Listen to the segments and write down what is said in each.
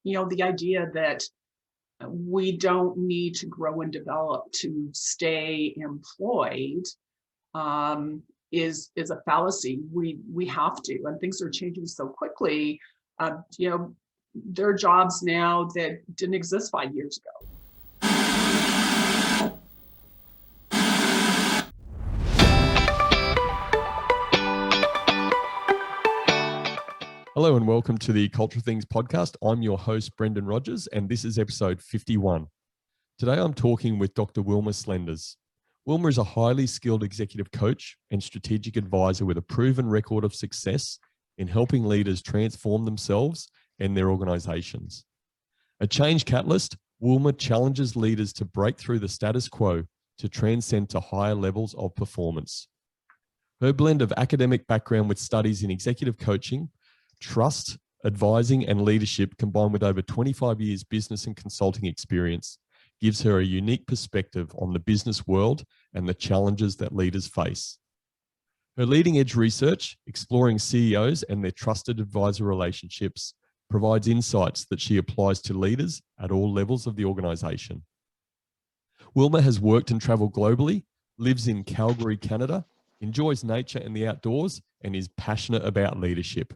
the idea that we don't need to grow and develop to stay employed is a fallacy. We have to, and things are changing so quickly. There are jobs now that didn't exist 5 years ago. Hello and welcome to the Culture Things podcast. I'm your host, Brendan Rogers, and this is episode 51. Today I'm talking with Dr. Wilma Slenders. Wilma is a highly skilled executive coach and strategic advisor with a proven record of success in helping leaders transform themselves and their organizations. A change catalyst, Wilma challenges leaders to break through the status quo to transcend to higher levels of performance. Her blend of academic background with studies in executive coaching, trust, advising, and leadership, combined with over 25 years business and consulting experience, gives her a unique perspective on the business world and the challenges that leaders face. Her leading-edge research, exploring CEOs and their trusted advisor relationships, provides insights that she applies to leaders at all levels of the organization. Wilma has worked and traveled globally, lives in Calgary, Canada, enjoys nature and the outdoors, and is passionate about leadership.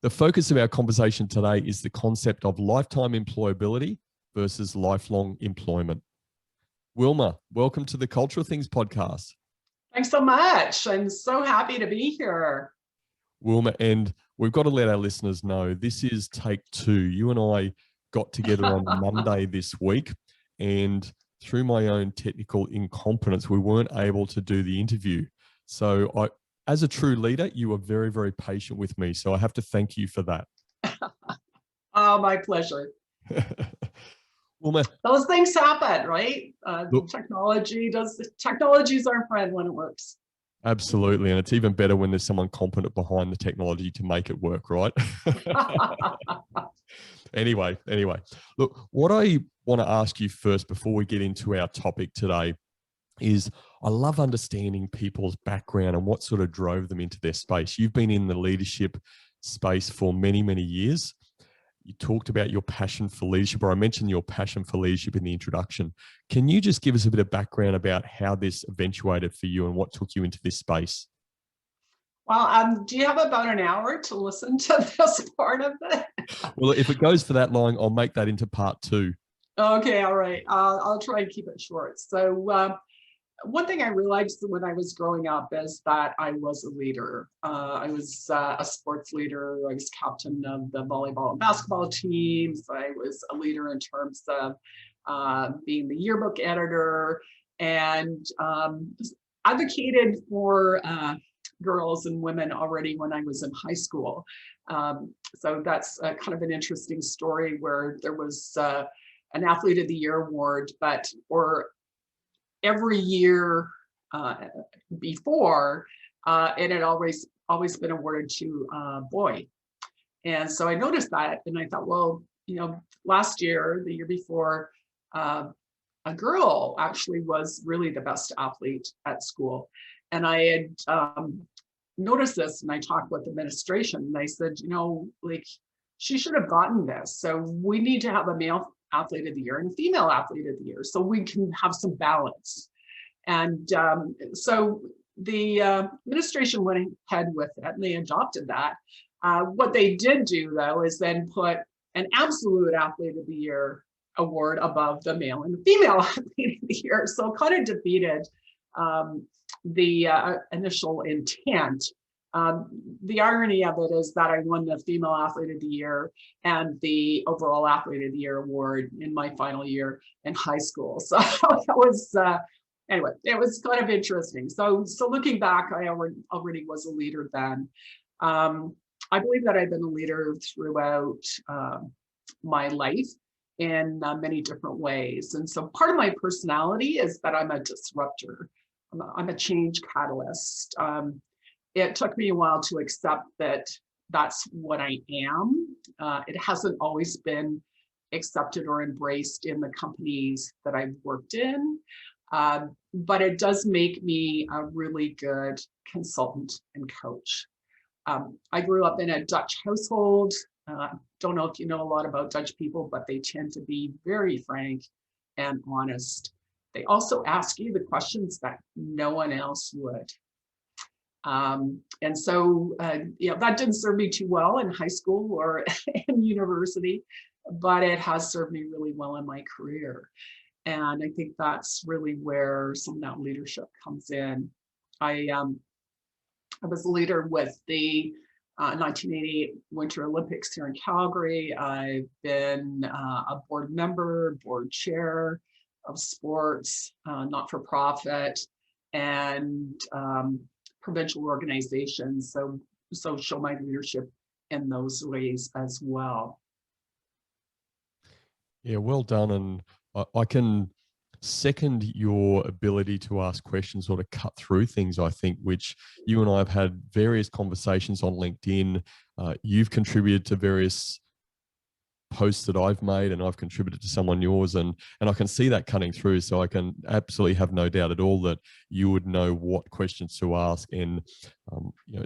The focus of our conversation today is the concept of lifetime employability versus lifelong employment. Wilma, welcome to the Cultural Things podcast. Thanks so much. I'm so happy to be here. Wilma, and we've got to let our listeners know this is take 2. You and I got together on Monday this week, and through my own technical incompetence, we weren't able to do the interview. So as a true leader, you were very, very patient with me. So I have to thank you for that. Oh, my pleasure. Wilma, those things happen, right? Technology's our friend when it works. Absolutely. And it's even better when there's someone competent behind the technology to make it work, right? Anyway, look, what I want to ask you first before we get into our topic today is I love understanding people's background and what sort of drove them into their space. You've been in the leadership space for many, many years. You talked about your passion for leadership, or I mentioned your passion for leadership in the introduction. Can you just give us a bit of background about how this eventuated for you and what took you into this space? Well, do you have about an hour to listen to this part of it? Well, if it goes for that long, I'll make that into part 2. Okay, all right. I'll try and keep it short. So one thing I realized when I was growing up is that I was a leader. I was a sports leader. I was captain of the volleyball and basketball teams. I was a leader in terms of being the yearbook editor, and advocated for girls and women already when I was in high school. So that's kind of an interesting story where there was an Athlete of the Year award, but every year before, it had always been awarded to a boy. And so I noticed that, and I thought, well, last year, the year before, a girl actually was really the best athlete at school. And I had noticed this, and I talked with administration, and I said, she should have gotten this. So we need to have a male Athlete of the Year and a female Athlete of the Year so we can have some balance. And so the administration went ahead with it, and they adopted that. What they did do, though, is then put an absolute Athlete of the Year award above the male and the female Athlete of the Year. So kind of defeated the initial intent. The irony of it is that I won the Female Athlete of the Year and the Overall Athlete of the Year award in my final year in high school. So that was, anyway, it was kind of interesting. So looking back, I already was a leader then. I believe that I've been a leader throughout my life in many different ways. And so part of my personality is that I'm a disruptor. I'm a change catalyst. It took me a while to accept that that's what I am. It hasn't always been accepted or embraced in the companies that I've worked in, but it does make me a really good consultant and coach. I grew up in a Dutch household. Don't know if you know a lot about Dutch people, but they tend to be very frank and honest. They also ask you the questions that no one else would. And so, that didn't serve me too well in high school or in university, but it has served me really well in my career. And I think that's really where some of that leadership comes in. I was a leader with the 1988 Winter Olympics here in Calgary. I've been a board member, board chair of sports, not-for-profit, and provincial organizations. So show my leadership in those ways as well. Yeah, well done. And I can second your ability to ask questions or to cut through things, I think, which you and I have had various conversations on LinkedIn. You've contributed to various posts that I've made, and I've contributed to some on yours, and I can see that cutting through. So I can absolutely have no doubt at all that you would know what questions to ask, and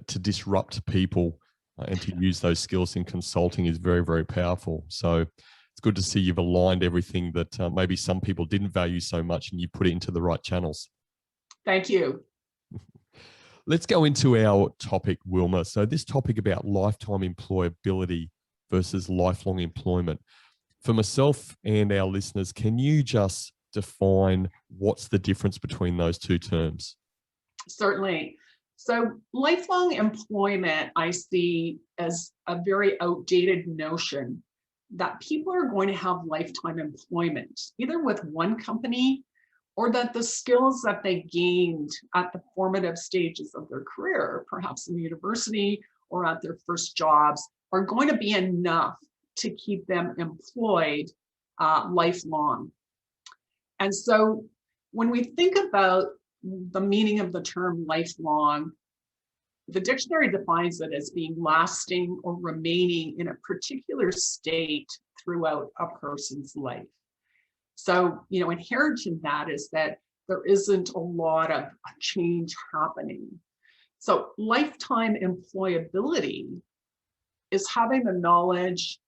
to disrupt people and to use those skills in consulting is very, very powerful. So it's good to see you've aligned everything that maybe some people didn't value so much, and you put it into the right channels. Thank you. Let's go into our topic, Wilma. So this topic about lifetime employability versus lifelong employment. For myself and our listeners, can you just define what's the difference between those two terms? Certainly. So lifelong employment, I see as a very outdated notion that people are going to have lifetime employment, either with one company or that the skills that they gained at the formative stages of their career, perhaps in university or at their first jobs, are going to be enough to keep them employed lifelong. And so when we think about the meaning of the term lifelong, the dictionary defines it as being lasting or remaining in a particular state throughout a person's life. So, inherent in that is that there isn't a lot of change happening. So lifetime employability is having the knowledge,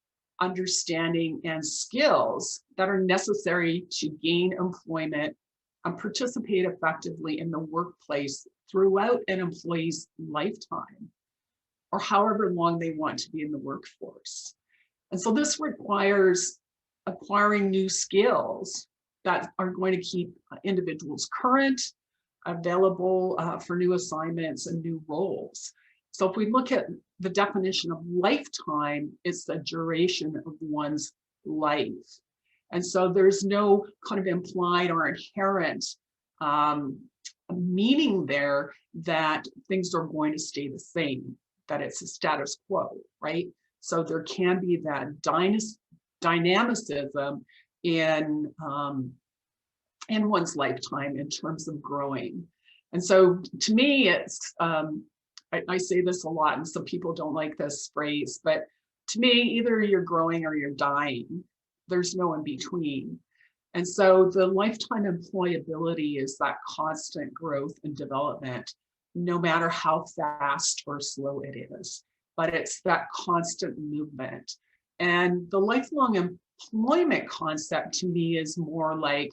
understanding, and skills that are necessary to gain employment and participate effectively in the workplace throughout an employee's lifetime, or however long they want to be in the workforce. And so this requires acquiring new skills that are going to keep individuals current, available for new assignments and new roles. So if we look at the definition of lifetime, it's the duration of one's life. And so there's no kind of implied or inherent meaning there that things are going to stay the same, that it's a status quo, right? So there can be that dynamicism in one's lifetime in terms of growing. And so to me, it's, I say this a lot, and some people don't like this phrase, but to me, either you're growing or you're dying. There's no in between. And so the lifetime employability is that constant growth and development, no matter how fast or slow it is, but it's that constant movement. And the lifelong employment concept to me is more like,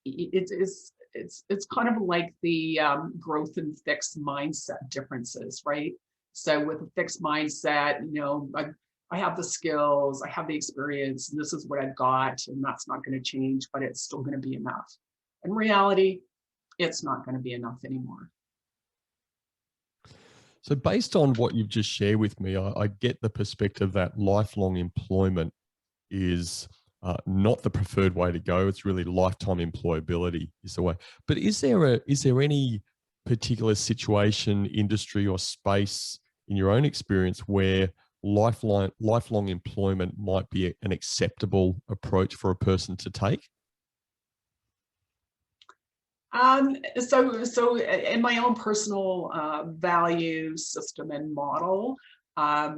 it's kind of like the growth and fixed mindset differences, right? So with a fixed mindset, I have the skills, I have the experience, and this is what I've got, and that's not going to change, but it's still going to be enough. In reality, it's not going to be enough anymore. So based on what you've just shared with me, I get the perspective that lifelong employment is not the preferred way to go. It's really lifetime employability is the way. But is there any particular situation, industry, or space in your own experience where lifelong employment might be an acceptable approach for a person to take? So in my own personal value system and model, I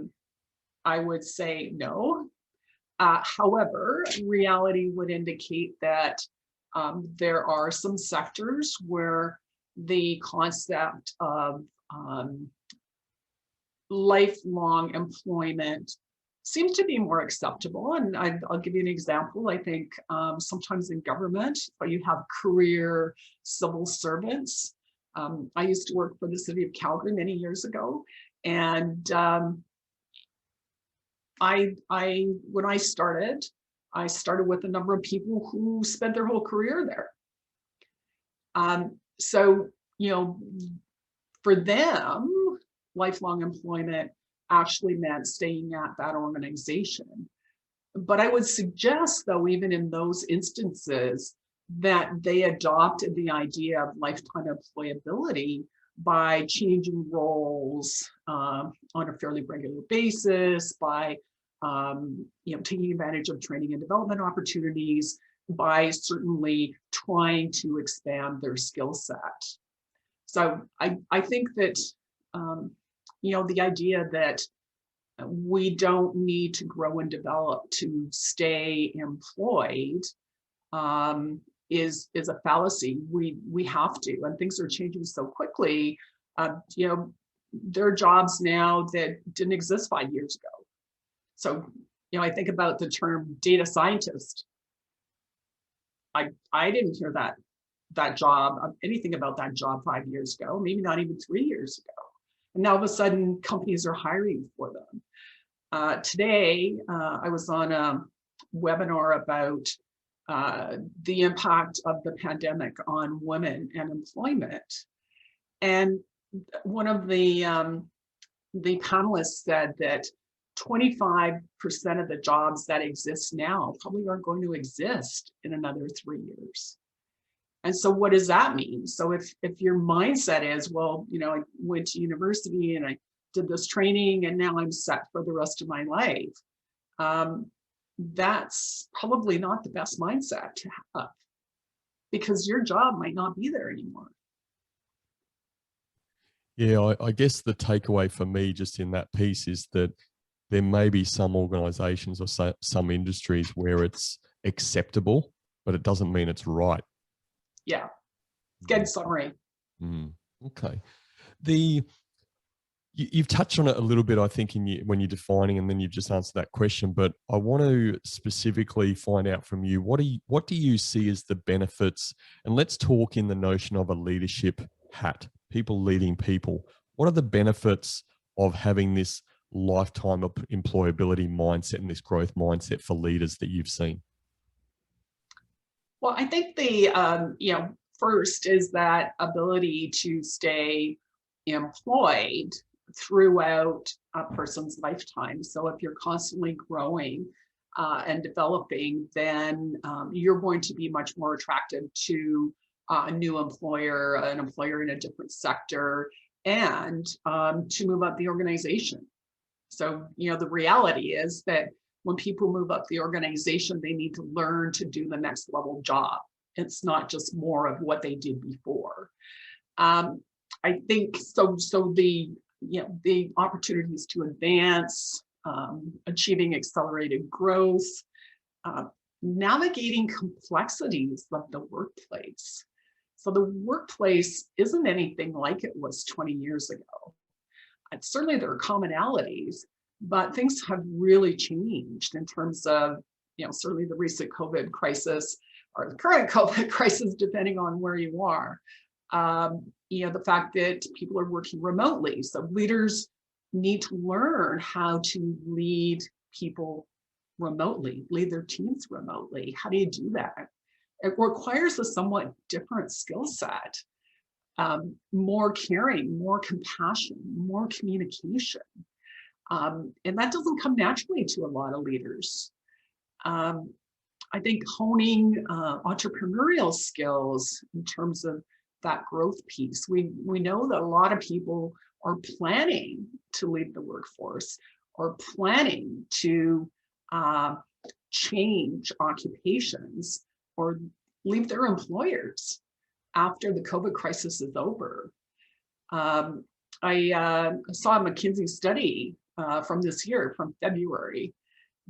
would say no. However, reality would indicate that there are some sectors where the concept of lifelong employment seems to be more acceptable. And I'll give you an example. I think sometimes in government, you have career civil servants. I used to work for the city of Calgary many years ago. And when I started with a number of people who spent their whole career there. So, for them, lifelong employment actually meant staying at that organization. But I would suggest, though, even in those instances, that they adopted the idea of lifetime employability by changing roles on a fairly regular basis, by taking advantage of training and development opportunities, by certainly trying to expand their skill set. So I think that the idea that we don't need to grow and develop to stay employed is a fallacy. We have to, and things are changing so quickly. There are jobs now that didn't exist 5 years ago. So, I think about the term data scientist. I didn't hear that job, anything about that job 5 years ago, maybe not even 3 years ago. And now all of a sudden companies are hiring for them. Today, I was on a webinar about the impact of the pandemic on women and employment. And one of the panelists said that 25% of the jobs that exist now probably aren't going to exist in another 3 years. And so what does that mean? So if your mindset is, well, I went to university and I did this training and now I'm set for the rest of my life, that's probably not the best mindset to have, because your job might not be there anymore. Yeah, I guess the takeaway for me just in that piece is that there may be some organizations or some industries where it's acceptable, but it doesn't mean it's right. Yeah, good summary. Okay. You've touched on it a little bit, I think, when you're defining, and then you've just answered that question. But I want to specifically find out from you, what do you see as the benefits? And let's talk in the notion of a leadership hat, people leading people. What are the benefits of having this lifetime of employability mindset and this growth mindset for leaders that you've seen? Well, I think the first is that ability to stay employed throughout a person's lifetime. So if you're constantly growing and developing, then you're going to be much more attractive to a new employer, an employer in a different sector, and to move up the organization. So, the reality is that when people move up the organization, they need to learn to do the next level job. It's not just more of what they did before. I think so the opportunities to advance, achieving accelerated growth, navigating complexities of the workplace. So the workplace isn't anything like it was 20 years ago. And certainly there are commonalities, but things have really changed in terms of, certainly the recent COVID crisis or the current COVID crisis, depending on where you are. The fact that people are working remotely. So leaders need to learn how to lead people remotely, lead their teams remotely. How do you do that? It requires a somewhat different skill set, more caring, more compassion, more communication. And that doesn't come naturally to a lot of leaders. I think honing entrepreneurial skills in terms of that growth piece. We know that a lot of people are planning to leave the workforce or planning to change occupations or leave their employers after the COVID crisis is over. I saw a McKinsey study from this year, from February,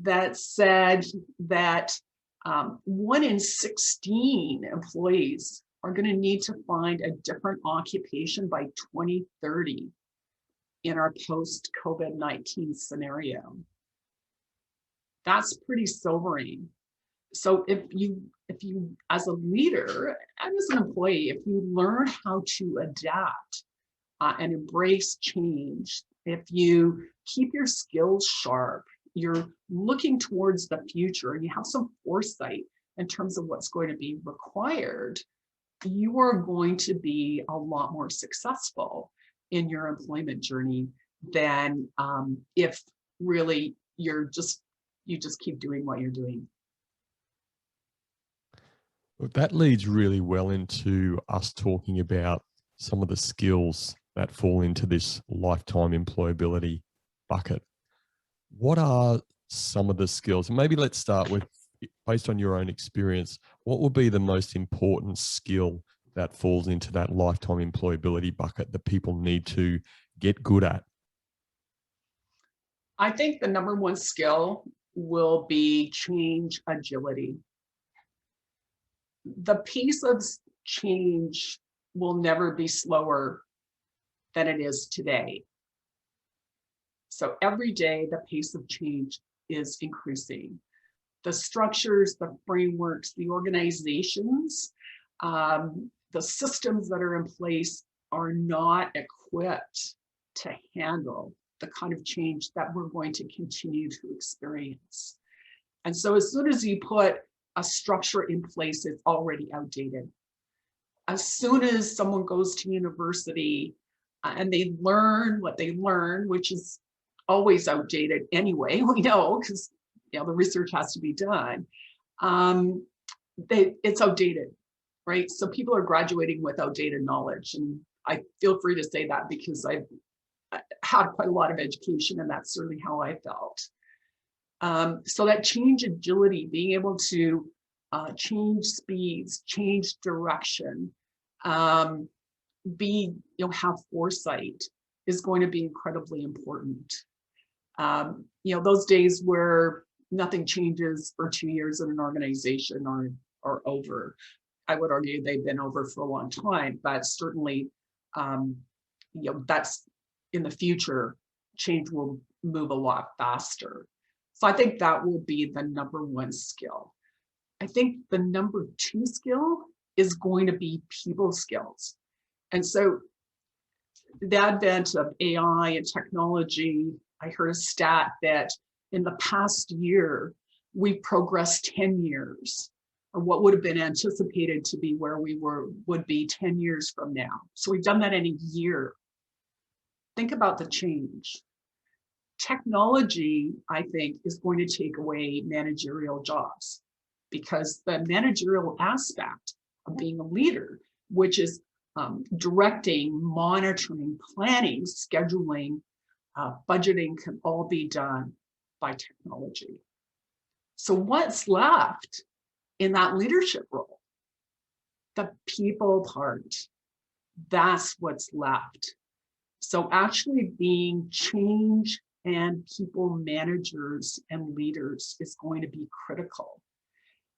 that said that 1 in 16 employees are going to need to find a different occupation by 2030. in our post-COVID-19 scenario. That's pretty sobering. So if you, as a leader and as an employee, if you learn how to adapt and embrace change, if you keep your skills sharp, you're looking towards the future and you have some foresight in terms of what's going to be required, you are going to be a lot more successful in your employment journey than if really you just keep doing what you're doing. Well, that leads really well into us talking about some of the skills that fall into this lifetime employability bucket. What are some of the skills? And maybe let's start with, based on your own experience, what will be the most important skill that falls into that lifetime employability bucket that people need to get good at? I think the number one skill will be change agility. The pace of change will never be slower than it is today. So every day, the pace of change is increasing. The structures, the frameworks, the organizations, the systems that are in place are not equipped to handle the kind of change that we're going to continue to experience. And so as soon as you put a structure in place, it's already outdated. As soon as someone goes to university and they learn what they learn, which is always outdated anyway, we know, because the research has to be done, it's outdated, right? So people are graduating with outdated knowledge. And I feel free to say that because I've had quite a lot of education and that's certainly how I felt. So that change agility, being able to change speeds, change direction, have foresight is going to be incredibly important. Those days where nothing changes for 2 years in an organization are over. I would argue they've been over for a long time, but certainly, that's in the future, change will move a lot faster. So I think that will be the number one skill. I think the number two skill is going to be people skills. And so the advent of AI and technology, I heard a stat that in the past year, we progressed 10 years, or what would have been anticipated to be where we would be 10 years from now. So we've done that in a year. Think about the change. Technology, I think, is going to take away managerial jobs because the managerial aspect of being a leader, which is directing, monitoring, planning, scheduling, budgeting, can all be done by technology. So what's left in that leadership role? The people part. That's what's left. So actually being change and people managers and leaders is going to be critical.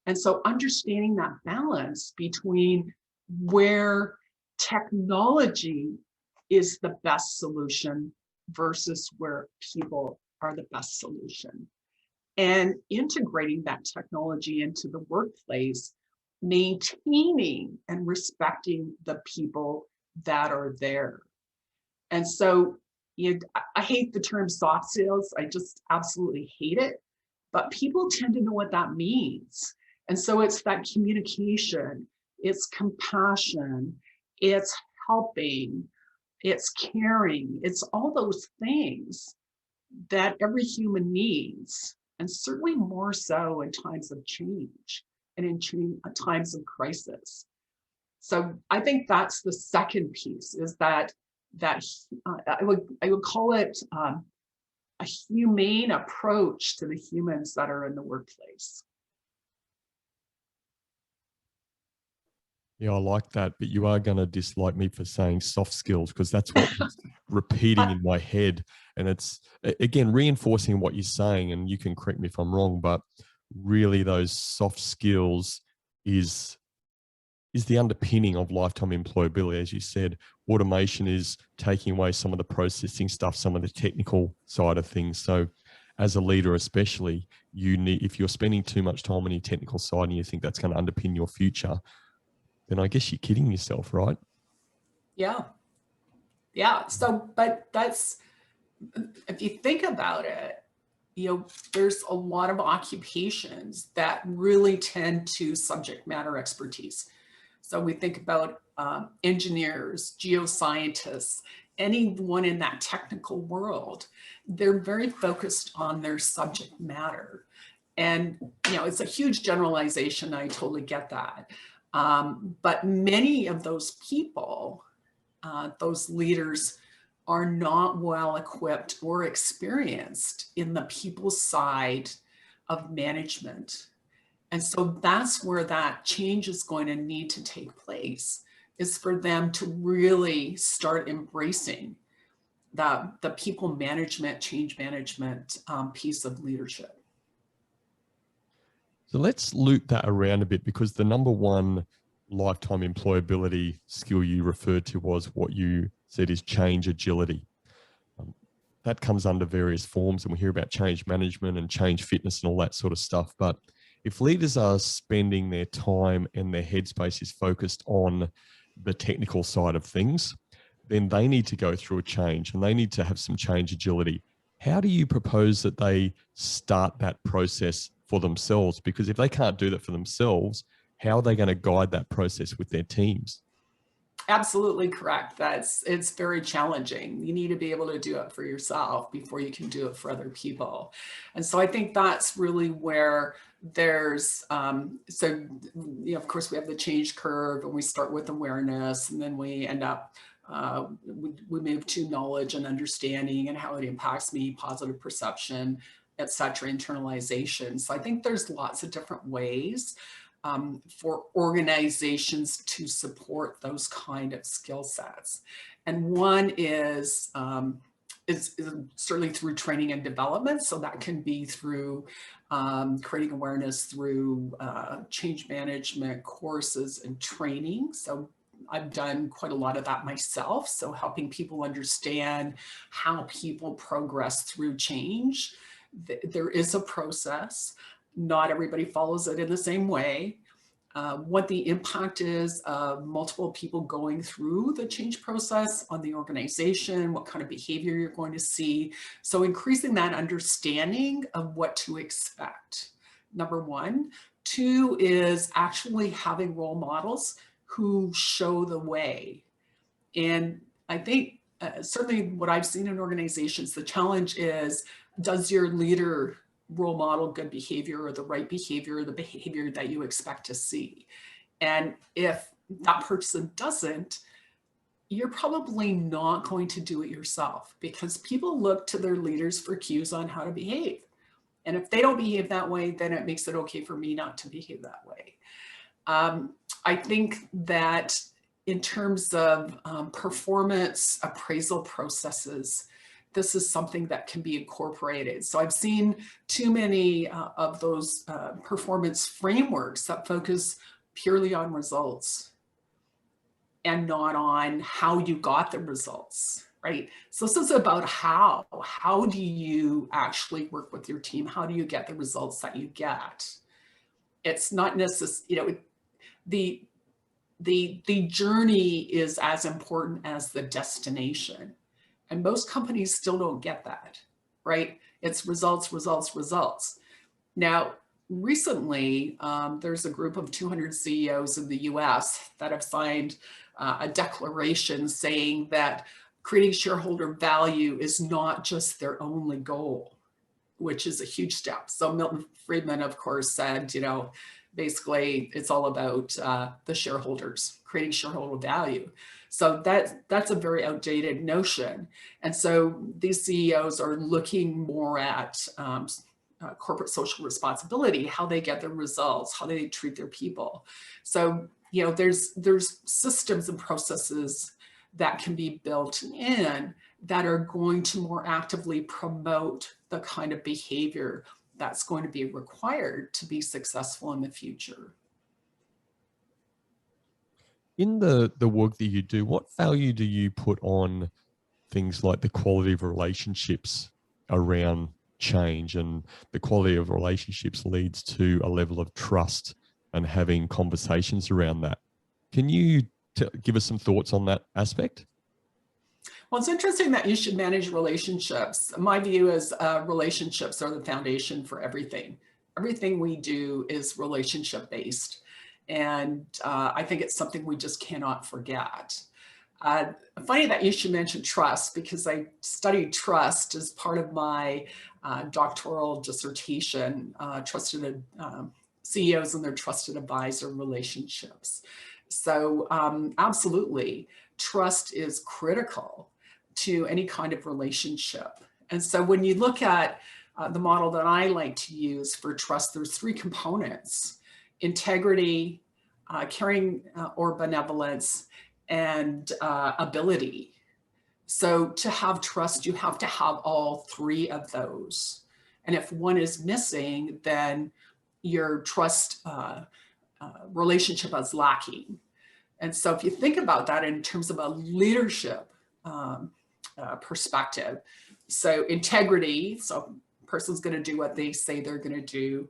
And so understanding that balance between where technology is the best solution versus where people are the best solution. And integrating that technology into the workplace, maintaining and respecting the people that are there. And so I hate the term soft skills. I just absolutely hate it. But people tend to know what that means. And so it's that communication, it's compassion, it's helping, it's caring, it's all those things that every human needs, and certainly more so in times of change and in times of crisis. So I think that's the second piece, is that I would call it a humane approach to the humans that are in the workplace. Yeah, I like that, but you are going to dislike me for saying soft skills because that's what was repeating in my head. And it's, again, reinforcing what you're saying, and you can correct me if I'm wrong, but really those soft skills is the underpinning of lifetime employability. As you said, automation is taking away some of the processing stuff, some of the technical side of things. So as a leader, especially, if you're spending too much time on your technical side and you think that's going to underpin your future, then I guess you're kidding yourself, right? Yeah. Yeah. So, but that's, if you think about it, there's a lot of occupations that really tend to subject matter expertise. So we think about engineers, geoscientists, anyone in that technical world, they're very focused on their subject matter. And, it's a huge generalization. I totally get that. But many of those people, those leaders, are not well equipped or experienced in the people side of management. And so that's where that change is going to need to take place, is for them to really start embracing the people management, change management piece of leadership. So let's loop that around a bit, because the number one lifetime employability skill you referred to was what you said is change agility. That comes under various forms, and we hear about change management and change fitness and all that sort of stuff. But if leaders are spending their time and their headspace is focused on the technical side of things, then they need to go through a change and they need to have some change agility. How do you propose that they start that process for themselves? Because if they can't do that for themselves, how are they going to guide that process with their teams? Absolutely correct. It's very challenging. You need to be able to do it for yourself before you can do it for other people. And so I think that's really where there's, of course, we have the change curve, and we start with awareness, and then we end up, we move to knowledge and understanding and how it impacts me, positive perception, et cetera, internalization. So I think there's lots of different ways for organizations to support those kind of skill sets. And one is certainly through training and development. So that can be through creating awareness through change management courses and training. So I've done quite a lot of that myself. So helping people understand how people progress through change. There is a process. Not everybody follows it in the same way. What the impact is of multiple people going through the change process on the organization, what kind of behavior you're going to see. So increasing that understanding of what to expect, number one. Two is actually having role models who show the way. And I think certainly what I've seen in organizations, the challenge is, does your leader role model good behavior, or the right behavior, or the behavior that you expect to see? And if that person doesn't, you're probably not going to do it yourself, because people look to their leaders for cues on how to behave. And if they don't behave that way, then it makes it okay for me not to behave that way. I think that in terms of performance appraisal processes, this is something that can be incorporated. So I've seen too many of those performance frameworks that focus purely on results and not on how you got the results, right? So this is about how do you actually work with your team? How do you get the results that you get? It's not necessarily, the journey is as important as the destination. And most companies still don't get that, right? It's results, results, results. Now, recently, there's a group of 200 CEOs in the US that have signed a declaration saying that creating shareholder value is not just their only goal, which is a huge step. So Milton Friedman, of course, said, basically it's all about the shareholders, creating shareholder value. So that's a very outdated notion. And so these CEOs are looking more at corporate social responsibility, how they get their results, how they treat their people. So, there's systems and processes that can be built in that are going to more actively promote the kind of behavior that's going to be required to be successful in the future. In the work that you do, what value do you put on things like the quality of relationships around change, and the quality of relationships leads to a level of trust and having conversations around that? Can you give us some thoughts on that aspect? Well, it's interesting that you should manage relationships. My view is relationships are the foundation for everything. Everything we do is relationship based. And I think it's something we just cannot forget. Funny that you should mention trust, because I studied trust as part of my doctoral dissertation, trusted CEOs and their trusted advisor relationships. So absolutely, trust is critical to any kind of relationship. And so when you look at the model that I like to use for trust, there's three components: integrity, caring or benevolence, and ability. So to have trust, you have to have all three of those. And if one is missing, then your trust relationship is lacking. And so if you think about that in terms of a leadership perspective, so integrity, so person's going to do what they say they're going to do.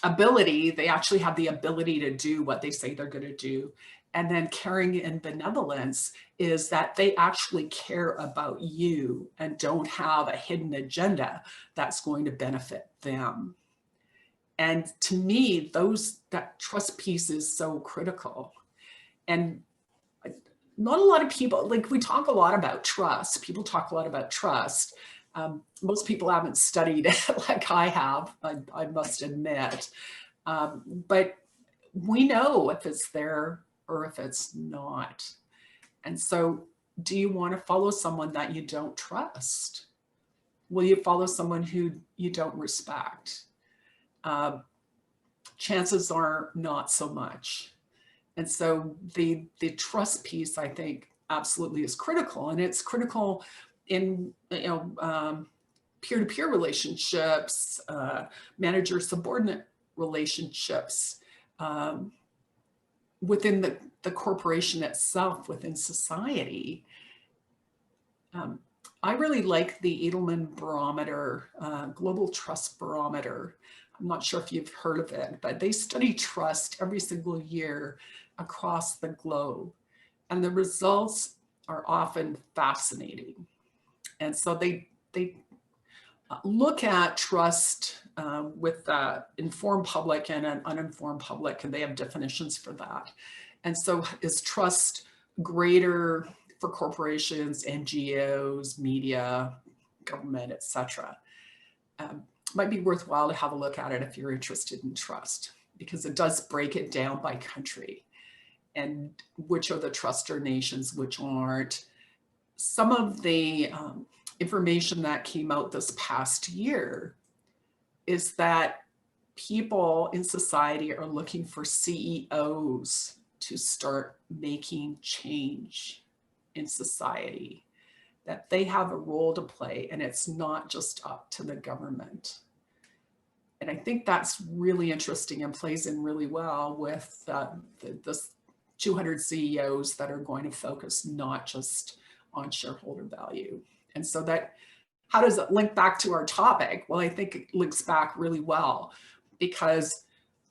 Ability, they actually have the ability to do what they say they're going to do. And then caring and benevolence is that they actually care about you and don't have a hidden agenda that's going to benefit them. And to me, that trust piece is so critical. And not a lot of people, like, we talk a lot about trust. People talk a lot about trust. Most people haven't studied it like I have, I must admit. But we know if it's there or if it's not. And so, do you want to follow someone that you don't trust? Will you follow someone who you don't respect? Chances are not so much. And so the trust piece, I think, absolutely is critical. And it's critical in peer-to-peer relationships, manager-subordinate relationships, within the corporation itself, within society. I really like the Edelman Barometer, Global Trust Barometer. I'm not sure if you've heard of it, but they study trust every single year across the globe. And the results are often fascinating. And so they look at trust with the informed public and an uninformed public, and they have definitions for that. And so is trust greater for corporations, NGOs, media, government, etc.? Might be worthwhile to have a look at it if you're interested in trust, because it does break it down by country and which are the truster nations, which aren't. Some of the information that came out this past year is that people in society are looking for CEOs to start making change in society, that they have a role to play, and it's not just up to the government. And I think that's really interesting and plays in really well with the 200 CEOs that are going to focus not just on shareholder value. And so that, how does it link back to our topic? Well, I think it links back really well, because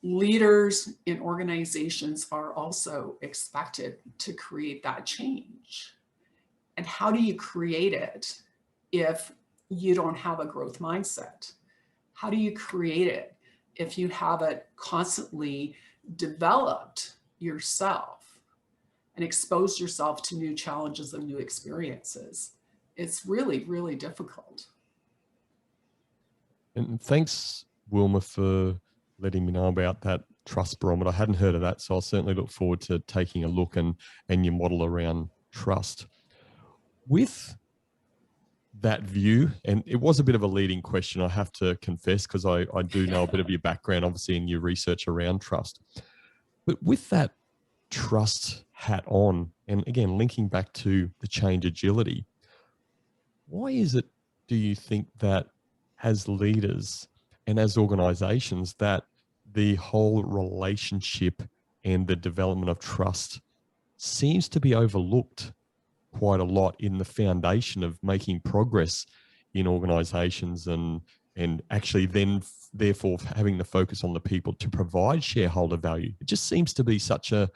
leaders in organizations are also expected to create that change. And how do you create it if you don't have a growth mindset? How do you create it if you haven't constantly developed yourself and exposed yourself to new challenges and new experiences? It's really, really difficult. And thanks, Wilma, for letting me know about that trust barometer. I hadn't heard of that, so I'll certainly look forward to taking a look and your model around trust. With that view, and it was a bit of a leading question, I have to confess, because I do know a bit of your background, obviously, in your research around trust. But with that trust hat on, and again, linking back to the change agility, why is it, do you think, that as leaders and as organizations, that the whole relationship and the development of trust seems to be overlooked quite a lot in the foundation of making progress in organizations, and actually then therefore having the focus on the people to provide shareholder value. It just seems to be such a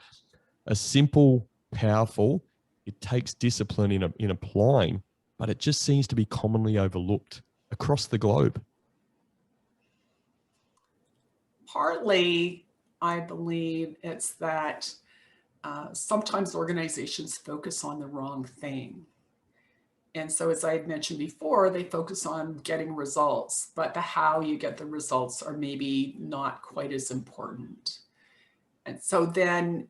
simple, powerful, it takes discipline in applying, but it just seems to be commonly overlooked across the globe. Partly, I believe it's that sometimes organizations focus on the wrong thing. And so, as I had mentioned before, they focus on getting results, but the how you get the results are maybe not quite as important. And so then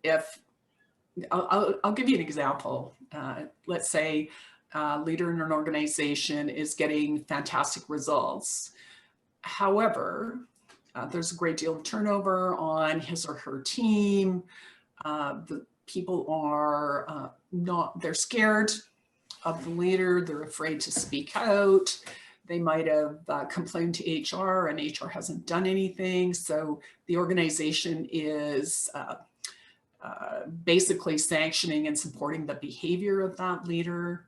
I'll give you an example. Let's say a leader in an organization is getting fantastic results. However, there's a great deal of turnover on his or her team. The people are they're scared of the leader. They're afraid to speak out. They might have complained to HR and HR hasn't done anything. So the organization is basically sanctioning and supporting the behavior of that leader.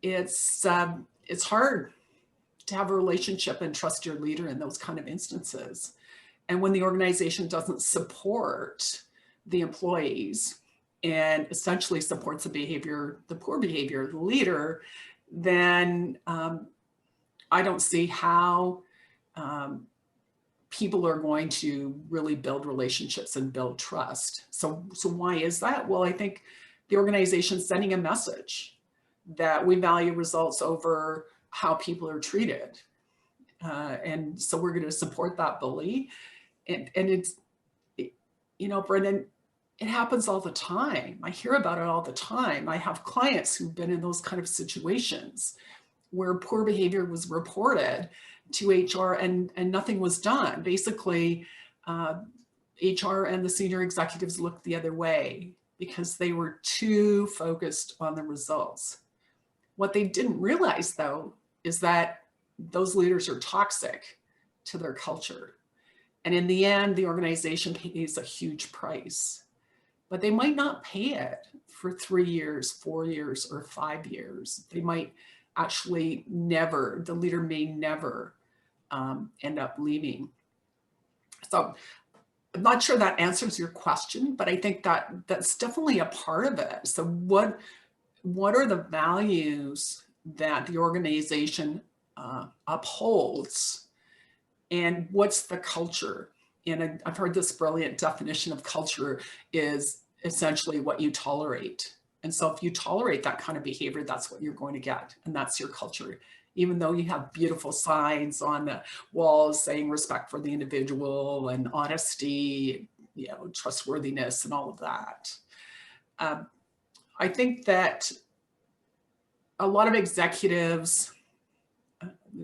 It's hard to have a relationship and trust your leader in those kind of instances. And when the organization doesn't support the employees and essentially supports the poor behavior of the leader, then I don't see how people are going to really build relationships and build trust. So why is that? Well, I think the organization's sending a message that we value results over how people are treated. And so we're going to support that bully. And it's, Brendan, it happens all the time. I hear about it all the time. I have clients who've been in those kind of situations where poor behavior was reported to HR and nothing was done. Basically, HR and the senior executives looked the other way because they were too focused on the results. What they didn't realize, though, is that those leaders are toxic to their culture. And in the end, the organization pays a huge price. But they might not pay it for 3 years, 4 years, or 5 years. They might actually the leader may never end up leaving. So I'm not sure that answers your question, but I think that's definitely a part of it. So what are the values that the organization upholds, and what's the culture? And I've heard this brilliant definition of culture is essentially what you tolerate. And so if you tolerate that kind of behavior, that's what you're going to get. And that's your culture. Even though you have beautiful signs on the walls saying respect for the individual and honesty, trustworthiness and all of that. I think that a lot of executives,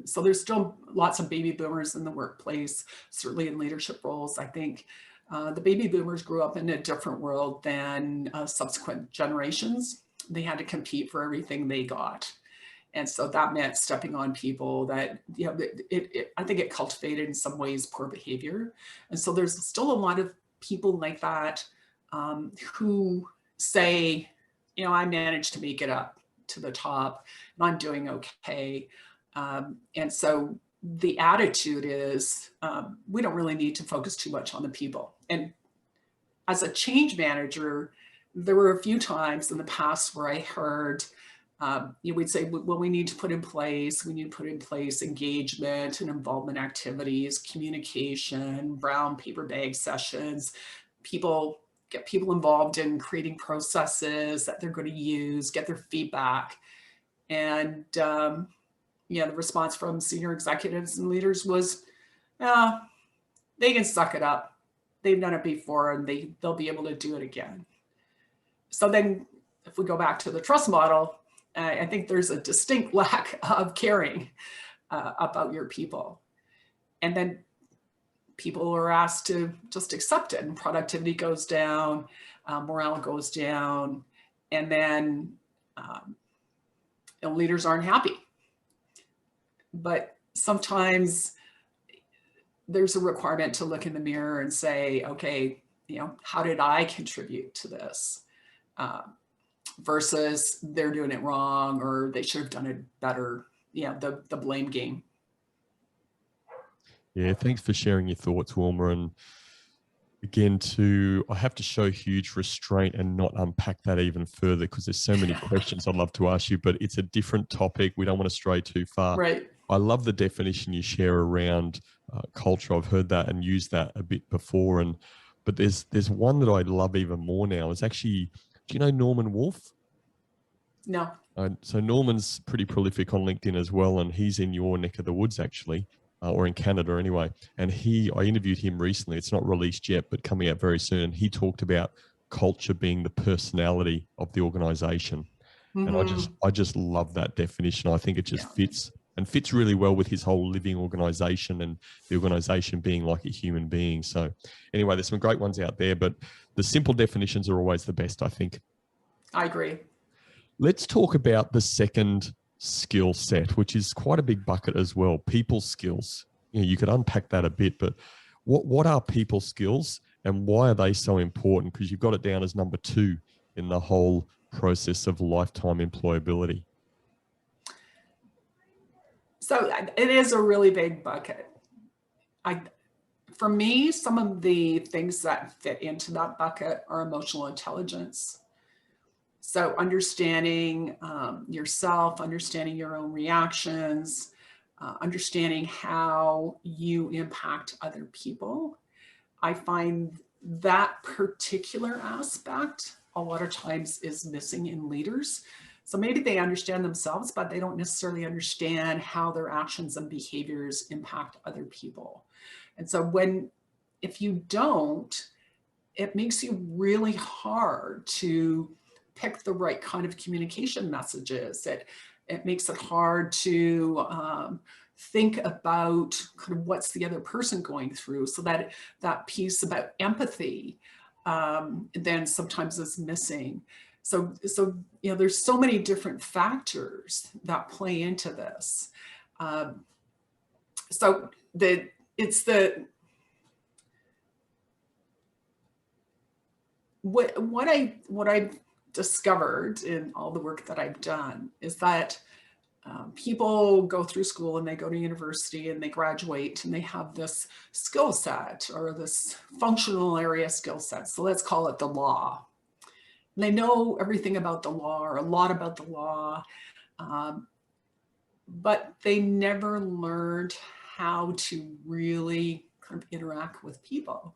so there's still lots of baby boomers in the workplace, certainly in leadership roles. I think the baby boomers grew up in a different world than subsequent generations. They had to compete for everything they got. And so that meant stepping on people that, I think it cultivated in some ways poor behavior. And so there's still a lot of people like that who say, I managed to make it up to the top and I'm doing okay. And so the attitude is we don't really need to focus too much on the people. And as a change manager, there were a few times in the past where I heard we'd say, well, we need to put in place engagement and involvement activities, communication, brown paper bag sessions, get people involved in creating processes that they're going to use, get their feedback. And the response from senior executives and leaders was, they can suck it up. They've done it before and they'll be able to do it again. So then if we go back to the trust model, I think there's a distinct lack of caring about your people. And then people are asked to just accept it and productivity goes down, morale goes down, and then leaders aren't happy. But sometimes there's a requirement to look in the mirror and say, okay, how did I contribute to this? Versus they're doing it wrong or they should have done it better. The blame game. Yeah, thanks for sharing your thoughts, Wilma. And again, I have to show huge restraint and not unpack that even further because there's so many questions I'd love to ask you, but it's a different topic. We don't want to stray too far. Right. I love the definition you share around culture. I've heard that and used that a bit before. But there's one that I love even more now. It's actually, do you know Norman Wolfe? No. So Norman's pretty prolific on LinkedIn as well, and he's in your neck of the woods actually, or in Canada anyway. And I interviewed him recently. It's not released yet, but coming out very soon. And he talked about culture being the personality of the organization. Mm-hmm. And I just love that definition. I think it just fits really well with his whole living organization and the organization being like a human being. So anyway, there's some great ones out there, but the simple definitions are always the best, I think. I agree. Let's talk about the second skill set, which is quite a big bucket as well, people skills. You could unpack that a bit, but what are people skills and why are they so important? Because you've got it down as number 2 in the whole process of lifetime employability. So it is a really big bucket. For me, some of the things that fit into that bucket are emotional intelligence. So understanding yourself, understanding your own reactions, understanding how you impact other people. I find that particular aspect a lot of times is missing in leaders. So maybe they understand themselves, but they don't necessarily understand how their actions and behaviors impact other people. And so if you don't, it makes you really hard to pick the right kind of communication messages. It makes it hard to think about kind of what's the other person going through. So that piece about empathy then sometimes is missing. So there's so many different factors that play into this. What I've discovered in all the work that I've done is that people go through school and they go to university and they graduate and they have this skill set or this functional area skill set. So let's call it the law. And they know everything about the law or a lot about the law, but they never learned how to really kind of interact with people.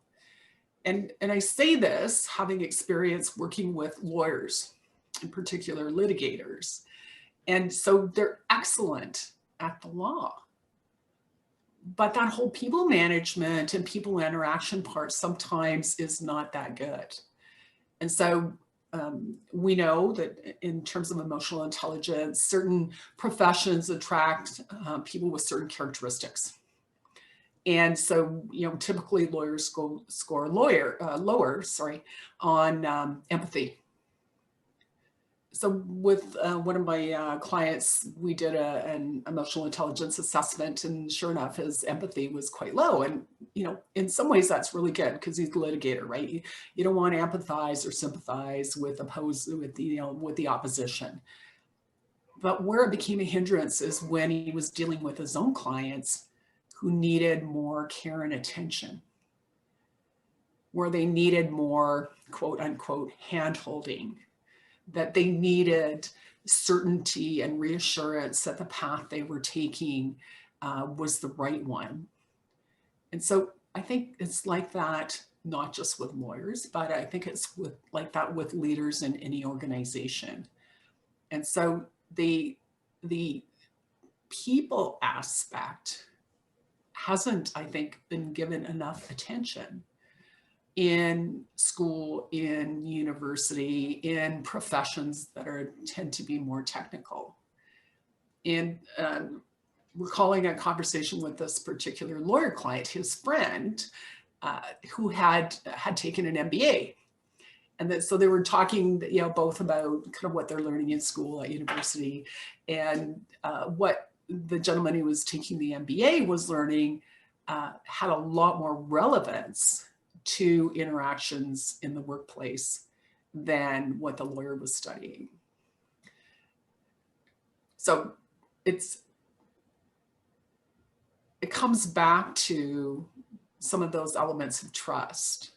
And I say this having experience working with lawyers, in particular litigators. And so they're excellent at the law. But that whole people management and people interaction part sometimes is not that good. And so we know that in terms of emotional intelligence, certain professions attract people with certain characteristics. And so, typically lawyers score lower, on empathy. So with one of my clients, we did an emotional intelligence assessment, and sure enough, his empathy was quite low. And, in some ways that's really good because he's a litigator, right? You don't want to empathize or sympathize with the opposition. But where it became a hindrance is when he was dealing with his own clients who needed more care and attention, where they needed more quote unquote hand-holding, that they needed certainty and reassurance that the path they were taking was the right one. And so I think it's like that, not just with lawyers, but I think it's like that with leaders in any organization. And so the people aspect hasn't, I think, been given enough attention in school, in university, in professions that tend to be more technical. And recalling a conversation with this particular lawyer client, his friend, who had taken an MBA. And so they were talking, both about kind of what they're learning in school, at university, and what the gentleman who was taking the MBA was learning had a lot more relevance to interactions in the workplace than what the lawyer was studying. So it comes back to some of those elements of trust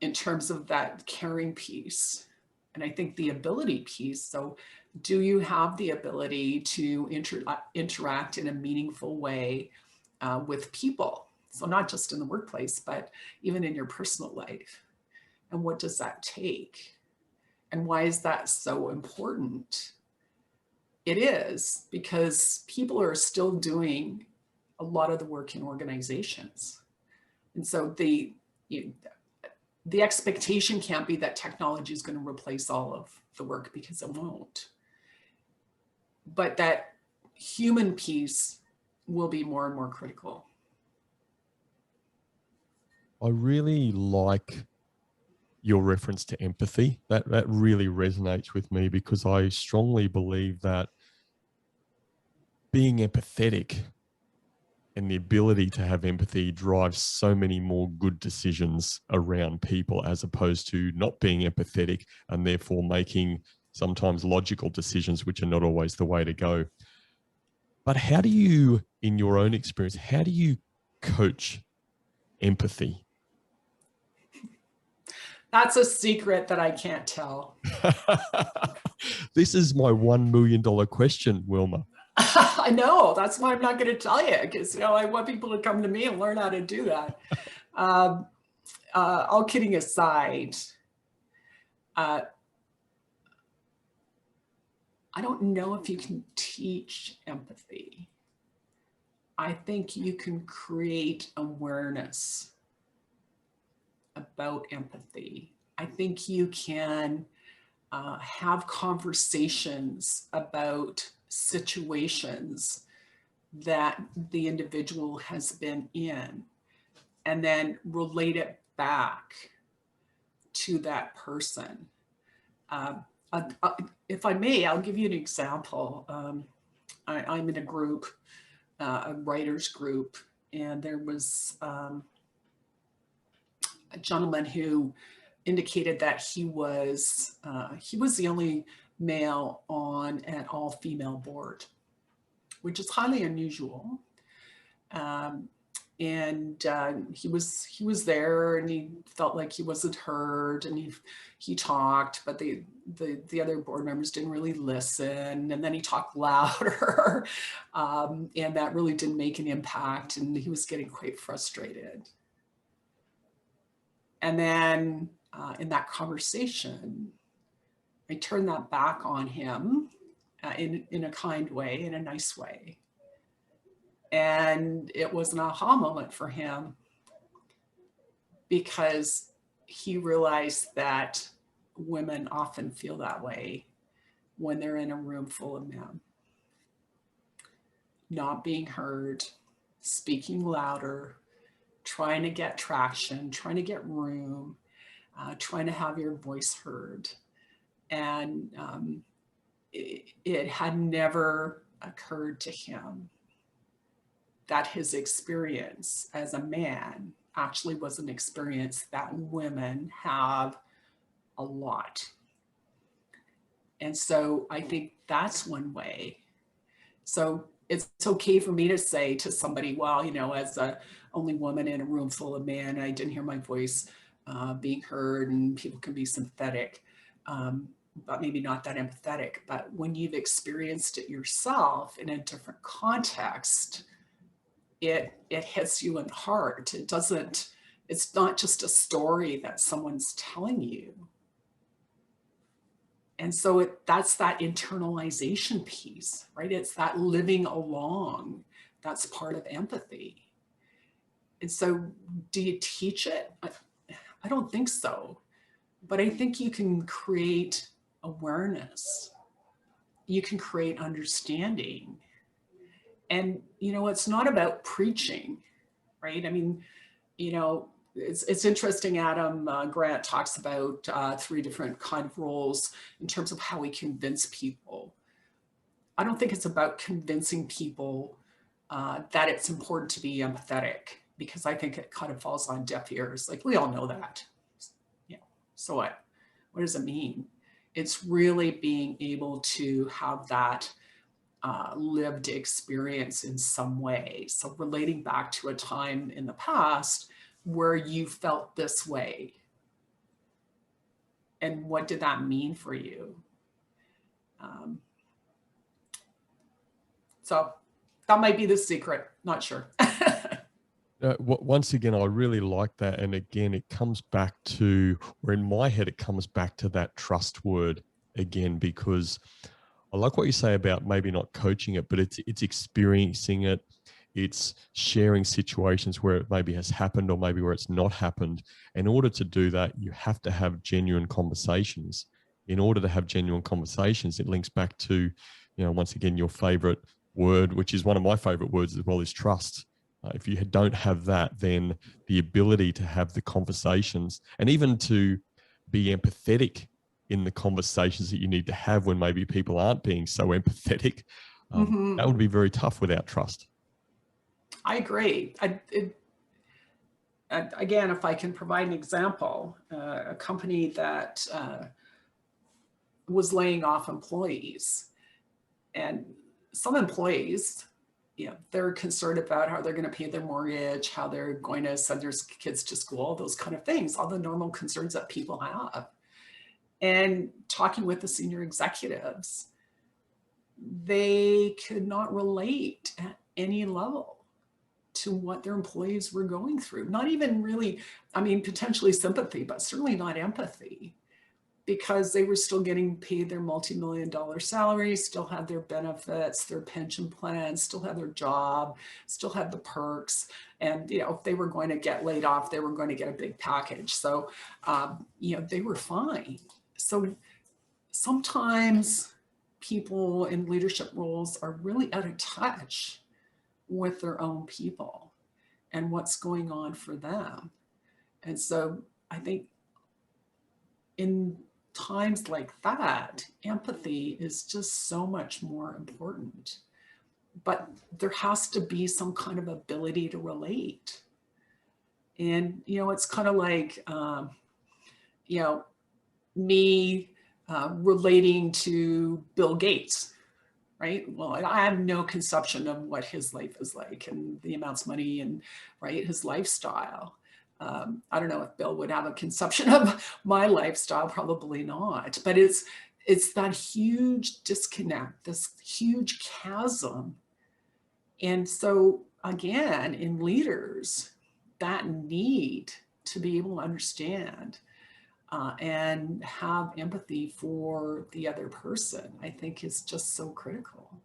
in terms of that caring piece. And I think the ability piece, so do you have the ability to interact in a meaningful way with people? So not just in the workplace, but even in your personal life. And what does that take? And why is that so important? It is because people are still doing a lot of the work in organizations. And so the expectation can't be that technology is going to replace all of the work, because it won't. But that human piece will be more and more critical. I really like your reference to empathy. That really resonates with me, because I strongly believe that being empathetic and the ability to have empathy drives so many more good decisions around people, as opposed to not being empathetic and therefore making sometimes logical decisions, which are not always the way to go. But how do you, in your own experience, how do you coach empathy? That's a secret that I can't tell. This is my $1 million question, Wilma. I know, that's why I'm not going to tell you, because I want people to come to me and learn how to do that. All kidding aside, I don't know if you can teach empathy. I think you can create awareness about empathy. I think you can have conversations about situations that the individual has been in, and then relate it back to that person. If I may, I'll give you an example. I'm in a group, a writers group, and there was a gentleman who indicated that he was the only male on an all-female board, which is highly unusual. And he was there, and he felt like he wasn't heard, and he talked, but the other board members didn't really listen, and then he talked louder, and that really didn't make an impact, and he was getting quite frustrated. And then in that conversation, I turned that back on him in a kind way, in a nice way. And it was an aha moment for him, because he realized that women often feel that way when they're in a room full of men. Not being heard, speaking louder, trying to get traction, trying to get room, trying to have your voice heard. And it had never occurred to him that his experience as a man actually was an experience that women have a lot. And so I think that's one way. So it's okay for me to say to somebody, well, as a only woman in a room full of men, I didn't hear my voice being heard, and people can be sympathetic, but maybe not that empathetic. But when you've experienced it yourself in a different context, it hits you in the heart. It's not just a story that someone's telling you. And so that's that internalization piece, right? It's that living along. That's part of empathy. And so do you teach it? I don't think so. But I think you can create awareness. You can create understanding. And, it's not about preaching, right? I mean, it's interesting. Adam Grant talks about 3 different kind of roles in terms of how we convince people. I don't think it's about convincing people that it's important to be empathetic, because I think it kind of falls on deaf ears. Like, we all know that. So what? What does it mean? It's really being able to have that lived experience in some way. So relating back to a time in the past where you felt this way. And what did that mean for you? So that might be the secret, not sure. Once again, I really like that. And again, it comes back to, or in my head, it comes back to that trust word again, because I like what you say about maybe not coaching it, but it's experiencing it. It's sharing situations where it maybe has happened or maybe where it's not happened. In order to do that, you have to have genuine conversations. In order to have genuine conversations, it links back to, once again, your favorite word, which is one of my favorite words as well, is trust. If you don't have that, then the ability to have the conversations and even to be empathetic in the conversations that you need to have when maybe people aren't being so empathetic, that would be very tough without trust. I agree. Again, if I can provide an example, a company that was laying off employees, and some employees, they're concerned about how they're going to pay their mortgage, how they're going to send their kids to school, those kind of things, all the normal concerns that people have. And talking with the senior executives, they could not relate at any level to what their employees were going through. Not even really, potentially sympathy, but certainly not empathy, because they were still getting paid their multi-million-dollar salaries, still had their benefits, their pension plans, still had their job, still had the perks. And, if they were going to get laid off, they were going to get a big package. So, they were fine. So sometimes people in leadership roles are really out of touch with their own people and what's going on for them. And so I think in times like that, empathy is just so much more important. But there has to be some kind of ability to relate. And, it's kind of like, me relating to Bill Gates, right? Well, I have no conception of what his life is like and the amounts of money and, right, his lifestyle. I don't know if Bill would have a conception of my lifestyle, probably not, but it's that huge disconnect, this huge chasm. And so again, in leaders, that need to be able to understand and have empathy for the other person, I think is just so critical.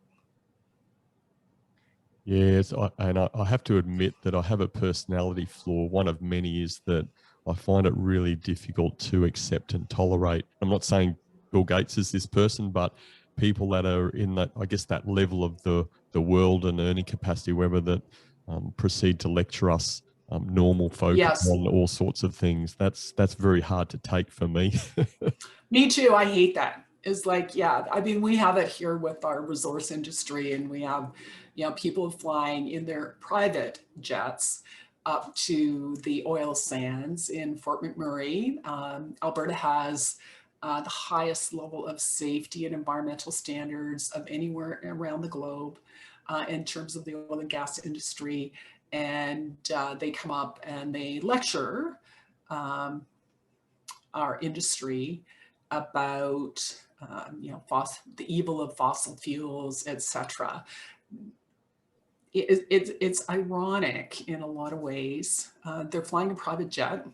Yes, I have to admit that I have a personality flaw. One of many is that I find it really difficult to accept and tolerate. I'm not saying Bill Gates is this person, but people that are in that, I guess, that level of the world and earning capacity, whether that proceed to lecture us normal folk on all sorts of things. That's very hard to take for me. Me too. I hate that. It's like, we have it here with our resource industry, and we have, people flying in their private jets up to the oil sands in Fort McMurray. Alberta has the highest level of safety and environmental standards of anywhere around the globe in terms of the oil and gas industry. And they come up and they lecture our industry about the evil of fossil fuels, etc. It's ironic in a lot of ways. They're flying a private jet,